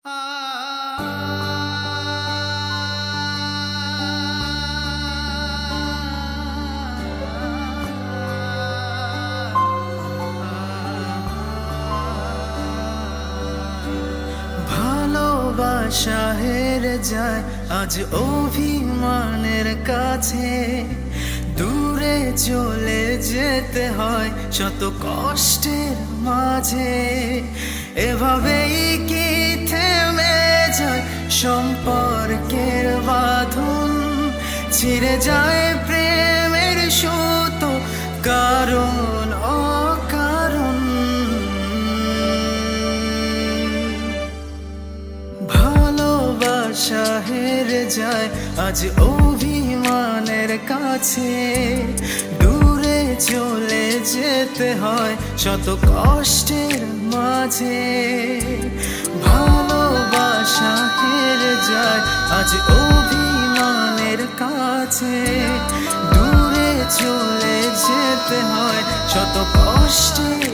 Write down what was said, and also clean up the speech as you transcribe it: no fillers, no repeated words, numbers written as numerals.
ভালোবাসা হেরে যায় আজ অভিমানের কাছে, দূরে চলে যেতে হয় শত কষ্টের মাঝে। এভাবেই কি থেমে যায় সম্পর্কের বাঁধন, ছিঁড়ে যায় প্রেমের সুতো কারণ অকারণ। ভালোবাসা হেরে যায় আজ অভিমানের কাছে, দূরে চলে যেতে হয় শত কষ্টের মাঝে। ভালোবাসা হেরে যায় আজ অভিমানের কাছে, দূরে চলে যেতে হয় শত কষ্টের